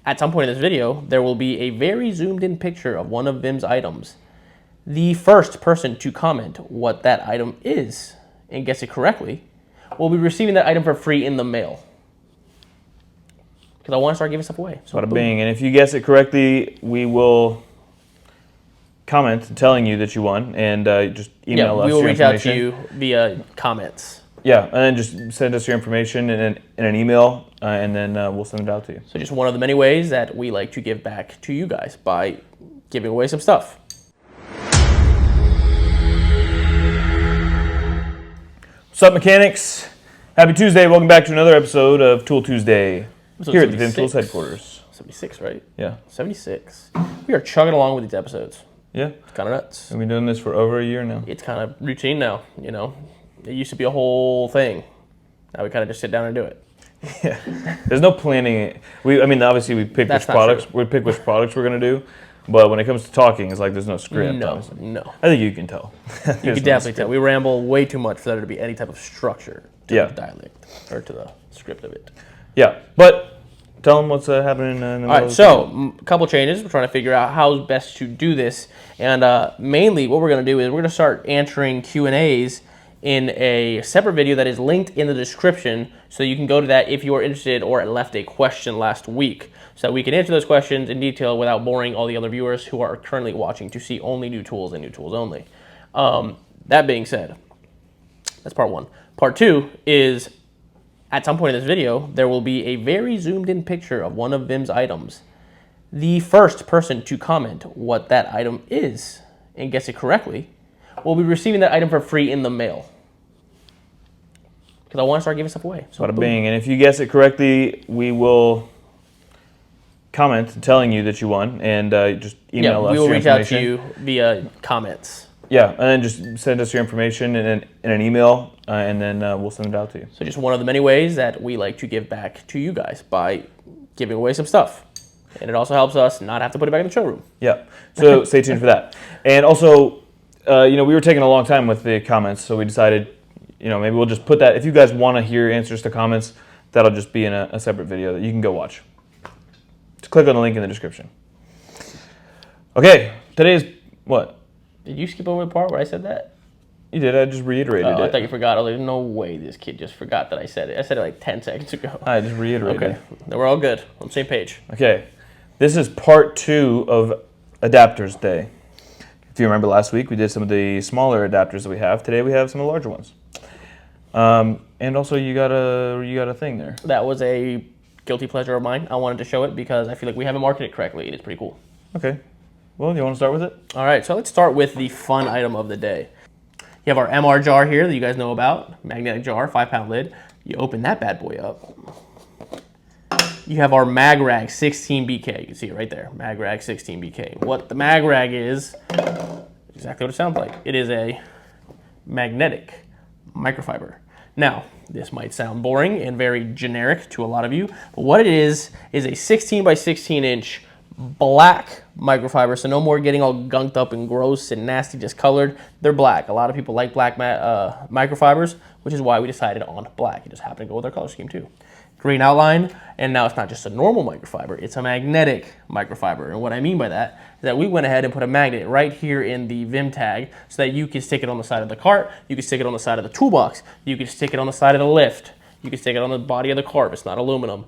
At some point in this video, there will be a very zoomed in picture of one of Vim's items. The first person to comment what that item is and guess it correctly will be receiving that item for free in the mail. Because I want to start giving stuff away. So bada bing. And if you guess it correctly, we will comment telling you that you won, and just email us your information. We will reach out to you via comments. Yeah, and then just send us your information in an email, and then we'll send it out to you. So just one of the many ways that we like to give back to you guys by giving away some stuff. What's up, mechanics? Happy Tuesday. Welcome back to another episode of Tool Tuesday here at the Vim Tools headquarters. 76, right? Yeah. 76. We are chugging along with these episodes. Yeah. It's kind of nuts. We've been doing this for over a year now. It's kind of routine now, you know. It used to be a whole thing. Now we kind of just sit down and do it. Yeah. There's no planning. Obviously we pick which products we're going to do, but when it comes to talking, it's like there's no script. No. I think you can tell. You can definitely tell. We ramble way too much for there to be any type of structure to the dialect or to the script of it. Yeah, but tell them what's happening in the middle. All right, so a couple changes. We're trying to figure out how best to do this, and mainly what we're going to do is we're going to start answering Q&As in a separate video that is linked in the description, so you can go to that if you are interested or left a question last week, so that we can answer those questions in detail without boring all the other viewers who are currently watching to see only new tools and new tools only. That being said, that's part one. Part two is, at some point in this video, there will be a very zoomed in picture of one of Vim's items. The first person to comment what that item is and guess it correctly will be receiving that item for free in the mail. Because I want to start giving stuff away. So bada bing. And if you guess it correctly, we will comment telling you that you won, and just email us your information. We will reach out to you via comments. Yeah, and then just send us your information in an email, and then we'll send it out to you. So just one of the many ways that we like to give back to you guys by giving away some stuff. And it also helps us not have to put it back in the showroom. Yeah, so stay tuned for that. And also, we were taking a long time with the comments, so we decided, maybe we'll just put that. If you guys want to hear answers to comments, that'll just be in a separate video that you can go watch. Just click on the link in the description. Okay, today's what? Did you skip over the part where I said that? You did. I just reiterated it. I thought you forgot. I was like, no way this kid just forgot that I said it. I said it like 10 seconds ago. I just reiterated. Okay, then we're all good. On the same page. Okay, this is part 2 of Adapters Day. If you remember last week, we did some of the smaller adapters that we have. Today we have some of the larger ones. And also you got a thing there. That was a guilty pleasure of mine. I wanted to show it because I feel like we haven't marketed it correctly, and it's pretty cool. Okay. Well, you want to start with it? All right, so let's start with the fun item of the day. You have our MR jar here that you guys know about. Magnetic jar, 5-pound lid. You open that bad boy up. You have our MagRag 16BK. You can see it right there, MagRag 16BK. What the MagRag is exactly what it sounds like. It is a magnetic microfiber. Now, this might sound boring and very generic to a lot of you, but what it is a 16 by 16 inch black microfiber, so no more getting all gunked up and gross and nasty discolored. They're black. A lot of people like black microfibers, which is why we decided on black. It just happened to go with our color scheme too. Green outline, and now it's not just a normal microfiber, it's a magnetic microfiber. And what I mean by that is that we went ahead and put a magnet right here in the Vim tag so that you can stick it on the side of the cart, you can stick it on the side of the toolbox, you can stick it on the side of the lift, you can stick it on the body of the cart if it's not aluminum.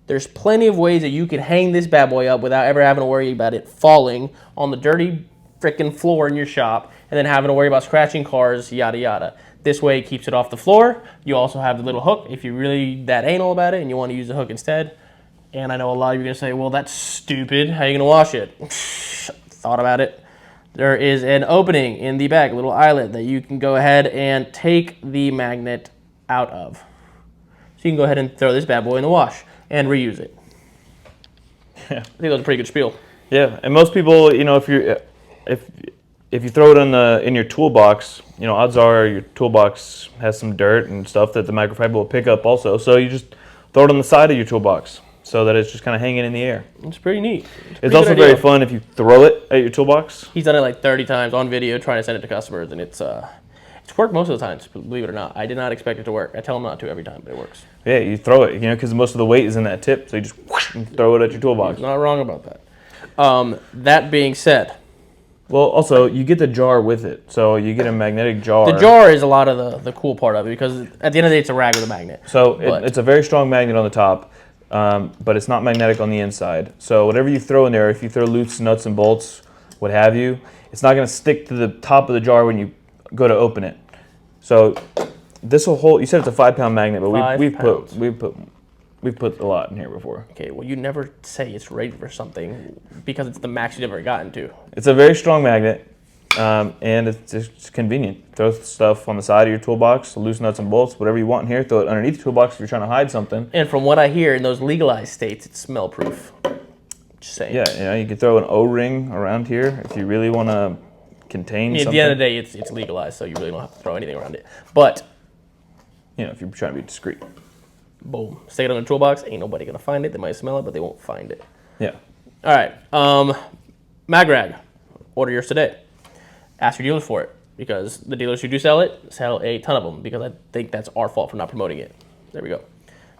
There's plenty of ways that you can hang this bad boy up without ever having to worry about it falling on the dirty frickin' floor in your shop and then having to worry about scratching cars, yada yada. This way it keeps it off the floor. You also have the little hook if you're really that anal about it and you want to use the hook instead. And I know a lot of you are going to say, well, that's stupid. How are you going to wash it? Thought about it. There is an opening in the back, a little eyelet that you can go ahead and take the magnet out of. So you can go ahead and throw this bad boy in the wash and reuse it. Yeah. I think that was a pretty good spiel. Yeah, and most people, if you throw it in your toolbox, odds are your toolbox has some dirt and stuff that the microfiber will pick up also. So you just throw it on the side of your toolbox so that it's just kind of hanging in the air. It's pretty neat. It's also very fun if you throw it at your toolbox. He's done it like 30 times on video trying to send it to customers, and it's It's worked most of the times, believe it or not. I did not expect it to work. I tell them not to every time, but it works. Yeah, you throw it, because most of the weight is in that tip, so you just whoosh, and throw it at your toolbox. Not wrong about that. That being said, well, also you get the jar with it, so you get a magnetic jar. the jar is a lot of the cool part of it because at the end of the day, it's a rag with a magnet. So it's a very strong magnet on the top, but it's not magnetic on the inside. So whatever you throw in there, if you throw loose nuts and bolts, what have you, it's not going to stick to the top of the jar when you go to open it. So this will hold. You said it's a 5-pound magnet, but we've put a lot in here before. Okay, well you never say it's rated for something because it's the max you've ever gotten to. It's a very strong magnet, and it's just convenient. Throw stuff on the side of your toolbox, loose nuts and bolts, whatever you want in here. Throw it underneath the toolbox if you're trying to hide something. And from what I hear in those legalized states, it's smell proof. Just saying. Yeah, you could throw an O-ring around here if you really want to contain something. At the end of the day, it's legalized, so you really don't have to throw anything around it. But if you're trying to be discreet. Boom. Stick it on a toolbox. Ain't nobody going to find it. They might smell it, but they won't find it. Yeah. All right. MagRag. Order yours today. Ask your dealers for it because the dealers who do sell it sell a ton of them because I think that's our fault for not promoting it. There we go.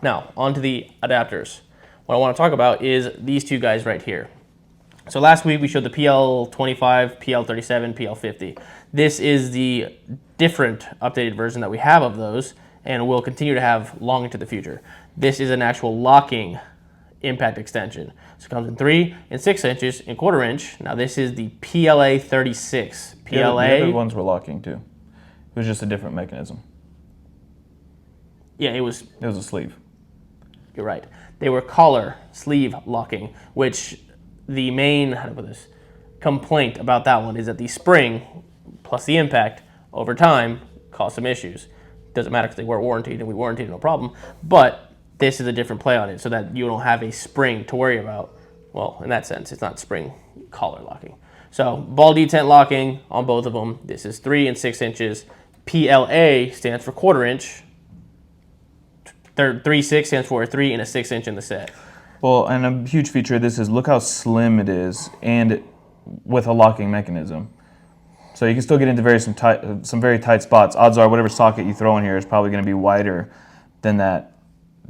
Now, on to the adapters. What I want to talk about is these two guys right here. So last week we showed the PL25, PL37, PL50. This is the different updated version that we have of those and will continue to have long into the future. This is an actual locking impact extension. So it comes in 3 and 6 inches and 1/4 inch. Now this is the PLA 36. PLA. The other ones were locking too. It was just a different mechanism. Yeah, it was a sleeve. You're right. They were collar sleeve locking, which the main, how to put this, complaint about that one is that the spring plus the impact over time caused some issues. Doesn't matter because they were warranted and we warranted no problem, but this is a different play on it so that you don't have a spring to worry about. Well, in that sense, it's not spring collar locking. So ball detent locking on both of them. This is 3 and 6 inches. PLA stands for 1/4 inch. 3/6 stands for a 3 and a 6 inch in the set. Well, and a huge feature of this is look how slim it is and with a locking mechanism. So you can still get into some very tight spots. Odds are whatever socket you throw in here is probably going to be wider than that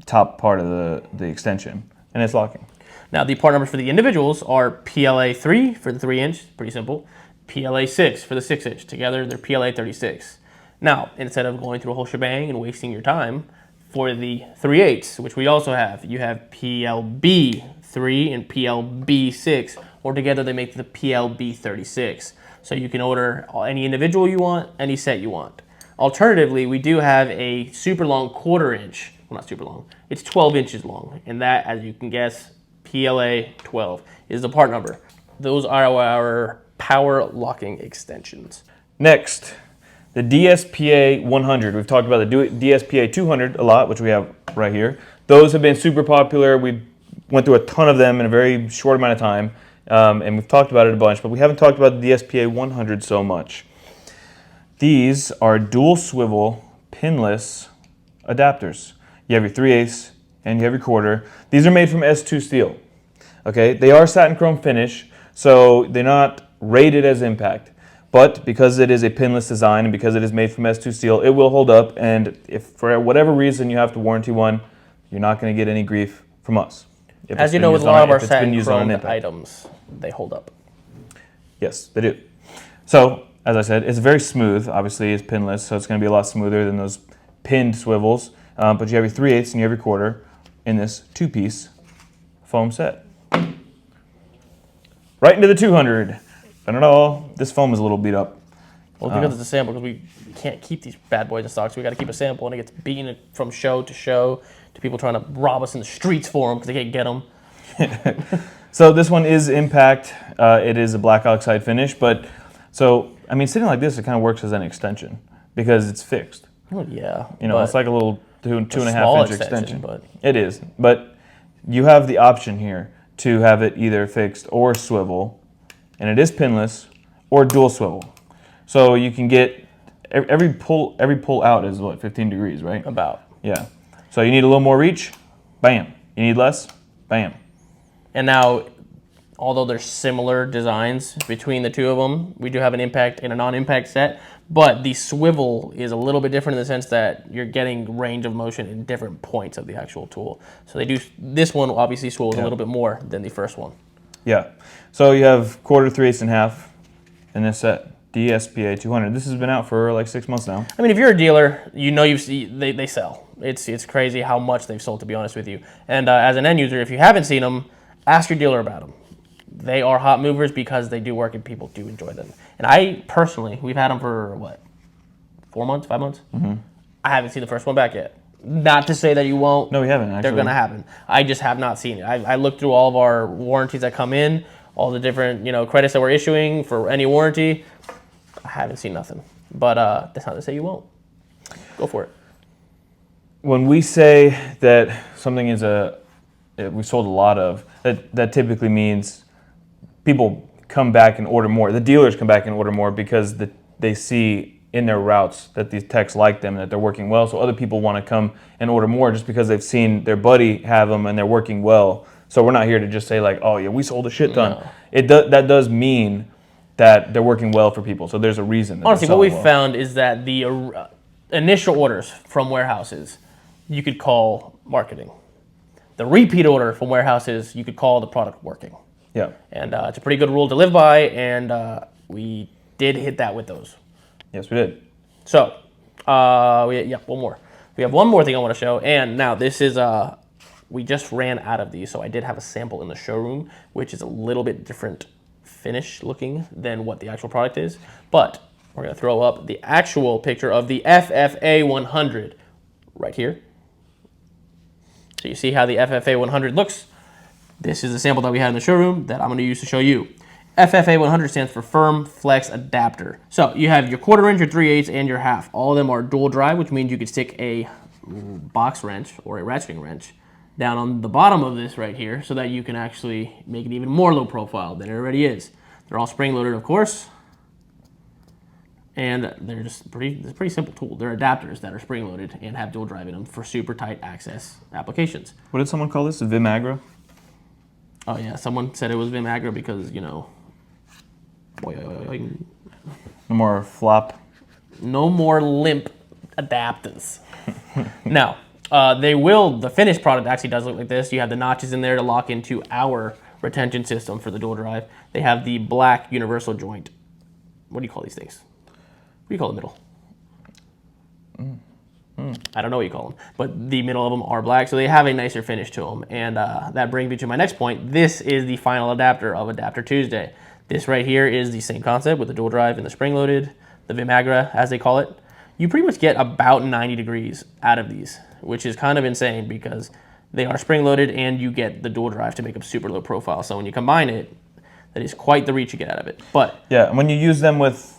top part of the extension, and it's locking. Now the part numbers for the individuals are PLA 3 for the 3 inch, pretty simple. PLA 6 for the 6 inch. Together they're PLA 36. Now instead of going through a whole shebang and wasting your time, for the 3/8, which we also have, you have PLB 3 and PLB 6, or together they make the PLB 36. So you can order any individual you want, any set you want. Alternatively, we do have a super long 1/4 inch. Well, not super long. It's 12 inches long, and that, as you can guess, PLA 12 is the part number. Those are our power locking extensions. Next, the DSPA 100. We've talked about the DSPA 200 a lot, which we have right here. Those have been super popular. We went through a ton of them in a very short amount of time, and we've talked about it a bunch, but we haven't talked about the DSPA 100 so much. These are dual swivel, pinless adapters. You have your 3/8 and you have your 1/4. These are made from S2 steel. Okay, they are satin chrome finish, so they're not rated as impact. But because it is a pinless design and because it is made from S2 steel, it will hold up. And if for whatever reason you have to warranty one, you're not going to get any grief from us. As you know, with a lot of our satin chrome items, they hold up. Yes, they do. So, as I said, it's very smooth. Obviously, it's pinless, so it's going to be a lot smoother than those pinned swivels. But you have your 3/8 and you have your 1/4 in this 2-piece foam set. Right into the 200. This foam is a little beat up. Well, because it's a sample, because we can't keep these bad boys in stock, so we got to keep a sample, and it gets beaten from show to people trying to rob us in the streets for them because they can't get them. So this one is impact. It is a black oxide finish, but sitting like this, it kind of works as an extension because it's fixed. Oh yeah. It's like a little 2.5 inch extension. But it is, but you have the option here to have it either fixed or swivel. And it is pinless or dual swivel. So you can get every pull out is what, 15 degrees, right? About. Yeah. So you need a little more reach, bam. You need less, bam. And now Although there's similar designs between the two of them, we do have an impact and a non-impact set. But the swivel is a little bit different in the sense that you're getting range of motion in different points of the actual tool. So they do, this one obviously swivels a little bit more than the first one. Yeah. So you have quarter, 3/8, and half in this set. DSPA 200. This has been out for like 6 months now. I mean, if you're a dealer, you know they sell. It's crazy how much they've sold, to be honest with you. And as an end user, if you haven't seen them, ask your dealer about them. They are hot movers because they do work and people do enjoy them. And I personally, we've had them for what, 4 months, 5 months? Mm-hmm. I haven't seen the first one back yet. Not to say that you won't. No, we haven't, actually. They're going to happen. I just have not seen it. I looked through all of our warranties that come in, all the different credits that we're issuing for any warranty. I haven't seen nothing. But that's not to say you won't. Go for it. When we say that something is we sold a lot of, that typically means people come back and order more. The dealers come back and order more because they see in their routes that these techs like them and that they're working well. So other people want to come and order more just because they've seen their buddy have them and they're working well. So we're not here to just say like, oh yeah, we sold a shit ton. No. That does mean that they're working well for people. So there's a reason. Honestly, what we found is that the initial orders from warehouses, you could call marketing. The repeat order from warehouses, you could call the product working. Yeah. And it's a pretty good rule to live by, and we did hit that with those. Yes, we did. So, one more. We have one more thing I want to show, and now this is, we just ran out of these, so I did have a sample in the showroom, which is a little bit different finish looking than what the actual product is, but we're going to throw up the actual picture of the FFA 100 right here. So you see how the FFA 100 looks. This is the sample that we had in the showroom that I'm going to use to show you. FFA 100 stands for Firm Flex Adapter. So you have your 1/4 inch, your 3/8, and your half. All of them are dual drive, which means you could stick a box wrench or a ratcheting wrench down on the bottom of this right here so that you can actually make it even more low profile than it already is. They're all spring loaded, of course. And they're just it's a pretty simple tool. They're adapters that are spring loaded and have dual drive in them for super tight access applications. What did someone call this? A Vimagra? Oh yeah, someone said it was Vimagra because, no more flop. No more limp adapters. Now, the finished product actually does look like this. You have the notches in there to lock into our retention system for the dual drive. They have the black universal joint. What do you call these things? What do you call the middle? I don't know what you call them, but the middle of them are black, so they have a nicer finish to them. And that brings me to my next point. This is the final adapter of Adapter Tuesday. This right here is the same concept with the dual drive and the spring-loaded, the Vimagra, as they call it. You pretty much get about 90 degrees out of these, which is kind of insane because they are spring-loaded and you get the dual drive to make a super low profile. So when you combine it, that is quite the reach you get out of it. But yeah, and when you use them with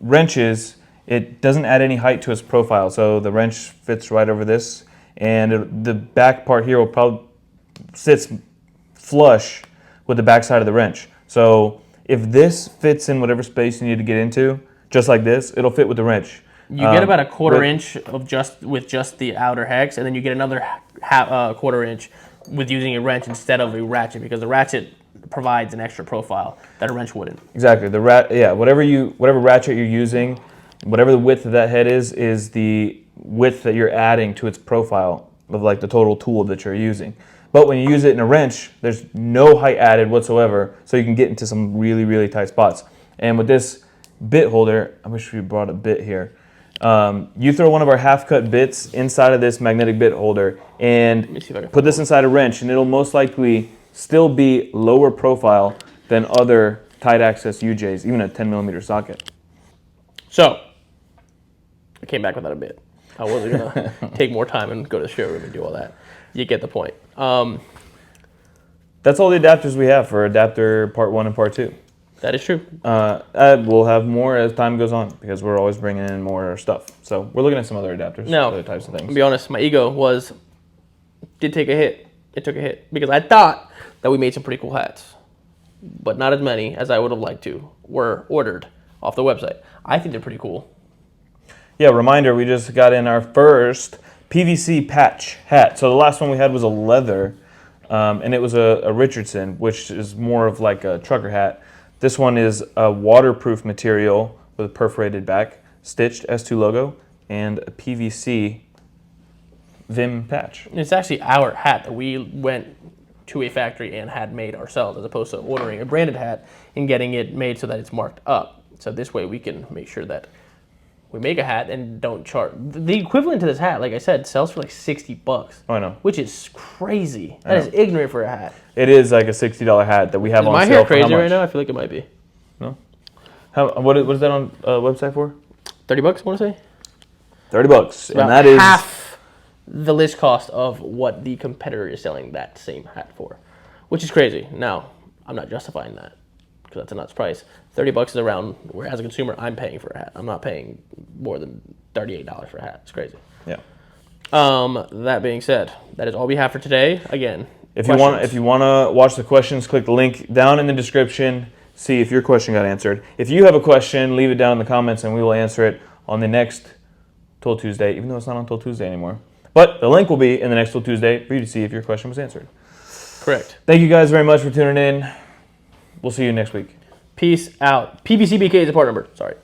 wrenches, it doesn't add any height to its profile. So the wrench fits right over this, and the back part here will probably sits flush with the back side of the wrench. So if this fits in whatever space you need to get into, just like this, it'll fit with the wrench. You get about a 1/4 inch of just the outer hex, and then you get another 1/4 inch with using a wrench instead of a ratchet, because the ratchet provides an extra profile that a wrench wouldn't. Exactly. Whatever ratchet you're using, whatever the width of that head is the width that you're adding to its profile of like the total tool that you're using. But when you use it in a wrench, there's no height added whatsoever, so you can get into some really, really tight spots. And with this bit holder, I wish we brought a bit here. You throw one of our half-cut bits inside of this magnetic bit holder and put this inside a wrench, and it'll most likely still be lower profile than other tight access UJs, even a 10mm socket. So, I came back without a bit. I wasn't going to take more time and go to the showroom and do all that. You get the point. That's all the adapters we have for adapter part 1 and part 2. That is true. We'll have more as time goes on because we're always bringing in more stuff. So we're looking at some other adapters, other types of things. To be honest, my ego did take a hit. It took a hit because I thought that we made some pretty cool hats, but not as many as I would have liked to were ordered off the website. I think they're pretty cool. Yeah, reminder, we just got in our first PVC patch hat. So the last one we had was a leather and it was a Richardson, which is more of like a trucker hat. This one is a waterproof material with a perforated back, stitched S2 logo, and a PVC Vim patch. It's actually our hat that we went to a factory and had made ourselves, as opposed to ordering a branded hat and getting it made so that it's marked up. So this way we can make sure that we make a hat and don't charge. The equivalent to this hat, like I said, sells for like $60. Oh, I know. Which is crazy. That is ignorant for a hat. It is like a $60 hat that we have on my sale. hair crazy for how much? right now? I feel like it might be. No. What is that on website for? $30, I want to say. $30, and About that is half the list cost of what the competitor is selling that same hat for, which is crazy. Now, I'm not justifying that because that's a nuts price. $30 is around where, as a consumer, I'm paying for a hat. I'm not paying more than $38 for a hat. It's crazy. Yeah. That being said, that is all we have for today. Again, if you want to watch the questions, click the link down in the description. See if your question got answered. If you have a question, leave it down in the comments, and we will answer it on the next Tool Tuesday, even though it's not on Tool Tuesday anymore. But the link will be in the next Tool Tuesday for you to see if your question was answered. Correct. Thank you guys very much for tuning in. We'll see you next week. Peace out. PPCBK is the part number. Sorry.